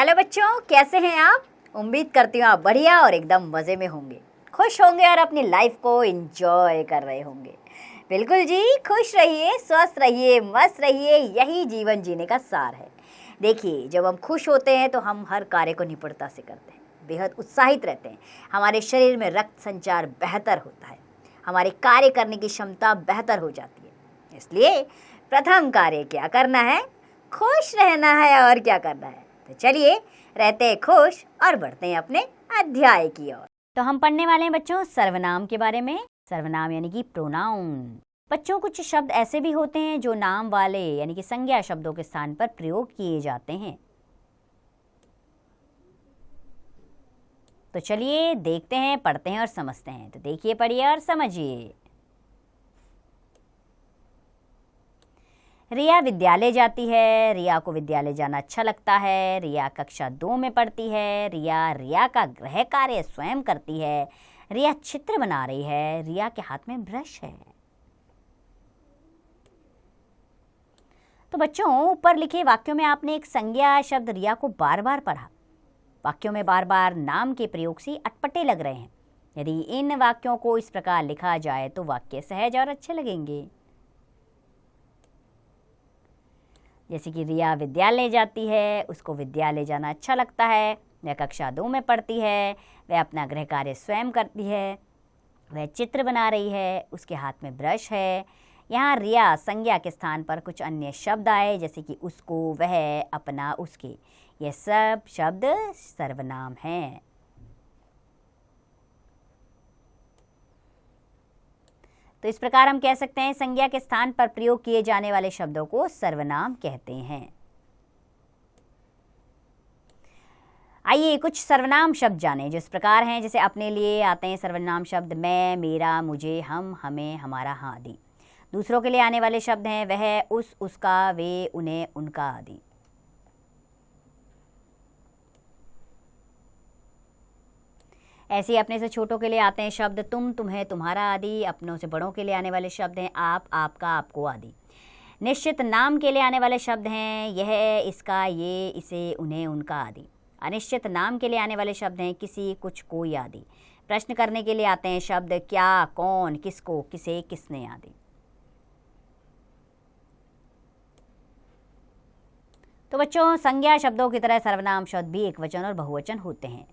Hello बच्चों, कैसे हैं आप? उम्मीद करती हूँ आप बढ़िया और एकदम मज़े में होंगे, खुश होंगे और अपनी लाइफ को एंजॉय कर रहे होंगे। बिल्कुल जी, खुश रहिए, स्वस्थ रहिए, मस्त रहिए, यही जीवन जीने का सार है। देखिए, जब हम खुश होते हैं तो हम हर कार्य को निपुणता से करते हैं, बेहद उत्साहित रहते हैं, हमारे शरीर में रक्त संचार बेहतर होता है, हमारे कार्य करने की क्षमता बेहतर हो जाती है। इसलिए प्रथम कार्य क्या करना है? खुश रहना है। और क्या करना है? तो चलिए रहते हैं खुश और बढ़ते हैं अपने अध्याय की ओर। तो हम पढ़ने वाले हैं बच्चों सर्वनाम के बारे में। सर्वनाम यानी कि प्रोनाउन। बच्चों, कुछ शब्द ऐसे भी होते हैं जो नाम वाले यानी कि संज्ञा शब्दों के स्थान पर प्रयोग किए जाते हैं। तो चलिए देखते हैं, पढ़ते हैं और समझते हैं। तो देखिए, पढ़िए और समझिए। रिया विद्यालय जाती है। रिया को विद्यालय जाना अच्छा लगता है। रिया कक्षा 2 में पढ़ती है। रिया का गृह कार्य स्वयं करती है। रिया चित्र बना रही है। रिया के हाथ में ब्रश है। तो बच्चों, ऊपर लिखे वाक्यों में आपने एक संज्ञा शब्द रिया को बार बार पढ़ा। वाक्यों में बार बार नाम के प्रयोग से अटपटे लग रहे हैं। यदि इन वाक्यों को इस प्रकार लिखा जाए तो वाक्य सहज और अच्छे लगेंगे। जैसे कि रिया विद्यालय जाती है, उसको विद्यालय जाना अच्छा लगता है। वह कक्षा 2 में पढ़ती है। वह अपना गृह कार्य स्वयं करती है। वह चित्र बना रही है। उसके हाथ में ब्रश है। यहाँ रिया संज्ञा के स्थान पर कुछ अन्य शब्द आए, जैसे कि उसको, वह, अपना, उसके। ये सब शब्द सर्वनाम हैं। तो इस प्रकार हम कह सकते हैं संज्ञा के स्थान पर प्रयोग किए जाने वाले शब्दों को सर्वनाम कहते हैं। आइए कुछ सर्वनाम शब्द जानें जो इस प्रकार हैं। जैसे अपने लिए आते हैं सर्वनाम शब्द मैं, मेरा, मुझे, हम, हमें, हमारा, हाँ आदि। दूसरों के लिए आने वाले शब्द हैं वह, उस, उसका, वे, उन्हें, उनका आदि। ऐसे ही अपने से छोटों के लिए आते हैं शब्द तुम, तुम्हें, तुम्हारा आदि। अपनों से बड़ों के लिए आने वाले शब्द हैं आप, आपका, आपको आदि। निश्चित नाम के लिए आने वाले शब्द हैं यह, इसका, ये, इसे, उन्हें, उनका आदि। अनिश्चित नाम के लिए आने वाले शब्द हैं किसी, कुछ, कोई आदि। प्रश्न करने के लिए आते हैं शब्द क्या, कौन, किसको, किसे, किसने आदि। तो बच्चों, संज्ञा शब्दों की तरह सर्वनाम शब्द भी एकवचन और बहुवचन होते हैं।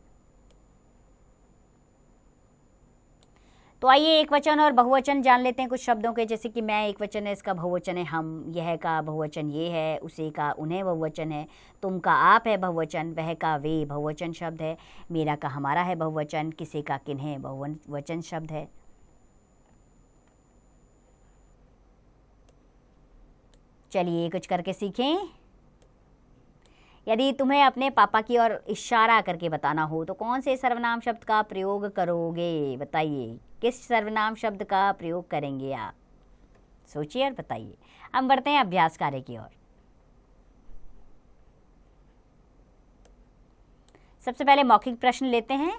तो आइए एकवचन और बहुवचन जान लेते हैं कुछ शब्दों के। जैसे कि मैं एकवचन है, इसका बहुवचन है हम। यह का बहुवचन ये है। उसे का उन्हें बहुवचन है। तुम का आप है बहुवचन। वह का वे बहुवचन शब्द है। मेरा का हमारा है बहुवचन। किसी का किन्हें बहुवचन शब्द है। चलिए कुछ करके सीखें। यदि तुम्हें अपने पापा की ओर इशारा करके बताना हो तो कौन से सर्वनाम शब्द का प्रयोग करोगे? बताइए, किस सर्वनाम शब्द का प्रयोग करेंगे आप? सोचिए और बताइए। हम बढ़ते हैं अभ्यास कार्य की ओर। सबसे पहले मौखिक प्रश्न लेते हैं।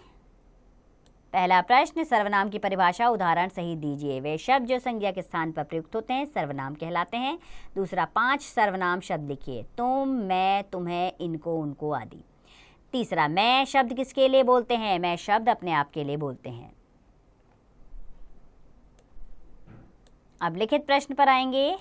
पहला प्रश्न, सर्वनाम की परिभाषा उदाहरण सहित दीजिए। वे शब्द जो संज्ञा के स्थान पर प्रयुक्त होते हैं सर्वनाम कहलाते हैं। दूसरा, 5 सर्वनाम शब्द लिखिए। तुम, मैं, तुम्हें, इनको, उनको आदि। तीसरा, मैं शब्द किसके लिए बोलते हैं? मैं शब्द अपने आप के लिए बोलते हैं। अब लिखित प्रश्न पर आएंगे।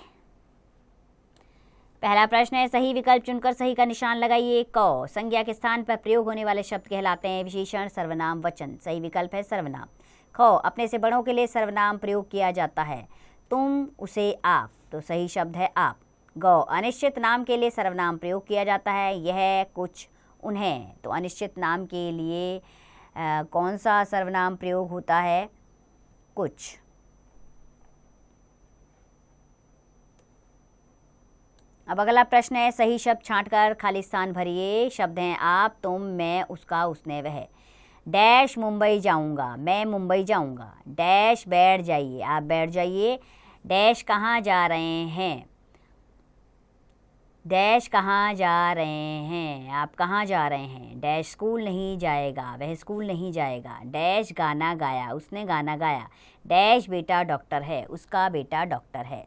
पहला प्रश्न है, सही विकल्प चुनकर सही का निशान लगाइए। क, संज्ञा के स्थान पर प्रयोग होने वाले शब्द कहलाते हैं विशेषण, सर्वनाम, वचन। सही विकल्प है सर्वनाम। ख, अपने से बड़ों के लिए सर्वनाम प्रयोग किया जाता है। तुम, उसे, आप, तो सही शब्द है आप। ग, अनिश्चित नाम के लिए सर्वनाम प्रयोग किया जाता है। यह, कुछ, उन्हें, तो अनिश्चित नाम के लिए कौन सा सर्वनाम प्रयोग होता है? कुछ। अब अगला प्रश्न है, सही शब्द छांटकर खाली स्थान भरिए। शब्द हैं आप, तुम, मैं, उसका, उसने, वह। डैश मुंबई जाऊंगा। मैं मुंबई जाऊंगा। डैश बैठ जाइए। आप बैठ जाइए। डैश कहाँ जा रहे हैं? डैश कहाँ जा रहे हैं? आप कहाँ जा रहे हैं? डैश स्कूल नहीं जाएगा। वह स्कूल नहीं जाएगा। डैश गाना गाया। उसने गाना गाया। डैश बेटा डॉक्टर है। उसका बेटा डॉक्टर है।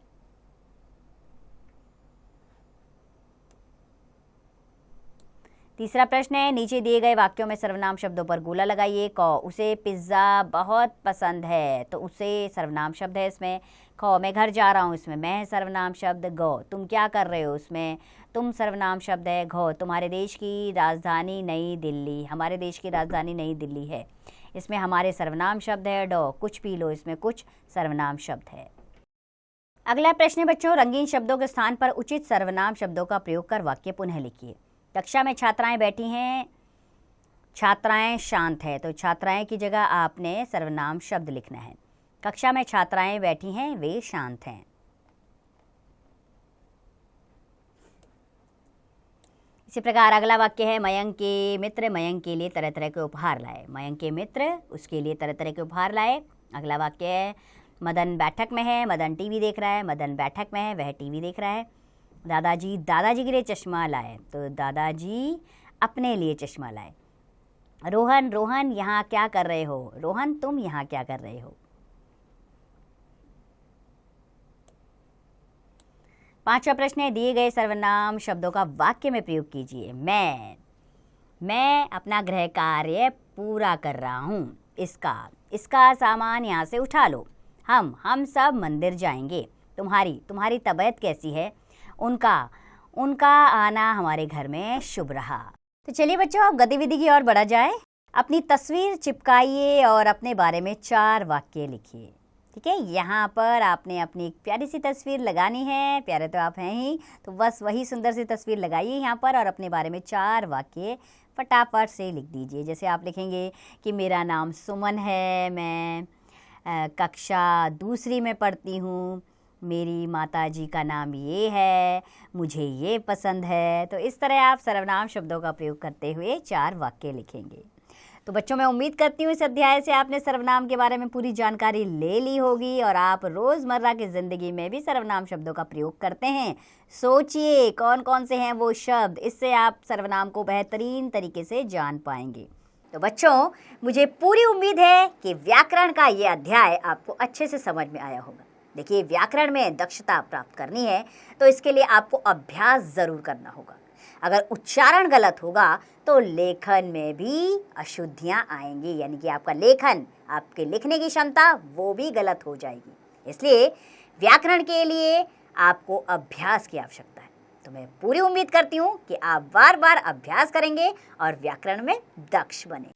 तीसरा प्रश्न है, नीचे दिए गए वाक्यों में सर्वनाम शब्दों पर गोला लगाइए। क, उसे पिज्ज़ा बहुत पसंद है, तो उसे सर्वनाम शब्द है इसमें। ख, मैं घर जा रहा हूँ, इसमें मैं है सर्वनाम शब्द। ग, तुम क्या कर रहे हो, उसमें तुम सर्वनाम शब्द है। घ, तुम्हारे देश की राजधानी नई दिल्ली, हमारे देश की राजधानी नई दिल्ली है, इसमें हमारे सर्वनाम शब्द है। ड, कुछ पी लो, इसमें कुछ सर्वनाम शब्द है। अगला प्रश्न है बच्चों, रंगीन शब्दों के स्थान पर उचित सर्वनाम शब्दों का प्रयोग कर वाक्य पुनः लिखिए। कक्षा में छात्राएं बैठी हैं, छात्राएं शांत है, तो छात्राएं की जगह आपने सर्वनाम शब्द लिखना है। कक्षा में छात्राएं बैठी हैं, वे शांत हैं। इसी प्रकार अगला वाक्य है, मयंक के मित्र मयंक के लिए तरह तरह के उपहार लाए। मयंक के मित्र उसके लिए तरह तरह के उपहार लाए। अगला वाक्य है, मदन बैठक में है, मदन टीवी देख रहा है। मदन बैठक में है, वह टीवी देख रहा है। दादाजी दादाजी के लिए चश्मा लाए, तो दादाजी अपने लिए चश्मा लाए। रोहन रोहन यहाँ क्या कर रहे हो, रोहन तुम यहाँ क्या कर रहे हो। पांचवा प्रश्न है, दिए गए सर्वनाम शब्दों का वाक्य में प्रयोग कीजिए। मैं अपना गृह कार्य पूरा कर रहा हूँ। इसका सामान यहाँ से उठा लो। हम सब मंदिर जाएंगे। तुम्हारी तबीयत कैसी है। उनका आना हमारे घर में शुभ रहा। तो चलिए बच्चों, आप गतिविधि की ओर बढ़ा जाए। अपनी तस्वीर चिपकाइए और अपने बारे में 4 वाक्य लिखिए। ठीक है, यहाँ पर आपने अपनी एक प्यारी सी तस्वीर लगानी है। प्यारे तो आप हैं ही, तो बस वही सुंदर सी तस्वीर लगाइए यहाँ पर और अपने बारे में 4 वाक्य फटाफट से लिख दीजिए। जैसे आप लिखेंगे कि मेरा नाम सुमन है, मैं कक्षा 2री में पढ़ती हूँ, मेरी माताजी का नाम ये है, मुझे ये पसंद है। तो इस तरह आप सर्वनाम शब्दों का प्रयोग करते हुए 4 वाक्य लिखेंगे। तो बच्चों, मैं उम्मीद करती हूँ इस अध्याय से आपने सर्वनाम के बारे में पूरी जानकारी ले ली होगी और आप रोज़मर्रा की ज़िंदगी में भी सर्वनाम शब्दों का प्रयोग करते हैं। सोचिए कौन कौन से हैं वो शब्द, इससे आप सर्वनाम को बेहतरीन तरीके से जान पाएंगे। तो बच्चों, मुझे पूरी उम्मीद है कि व्याकरण का ये अध्याय आपको अच्छे से समझ में आया होगा। देखिए, व्याकरण में दक्षता प्राप्त करनी है तो इसके लिए आपको अभ्यास ज़रूर करना होगा। अगर उच्चारण गलत होगा तो लेखन में भी अशुद्धियाँ आएंगी, यानी कि आपका लेखन, आपके लिखने की क्षमता वो भी गलत हो जाएगी। इसलिए व्याकरण के लिए आपको अभ्यास की आवश्यकता है। तो मैं पूरी उम्मीद करती हूँ कि आप बार बार अभ्यास करेंगे और व्याकरण में दक्ष बने।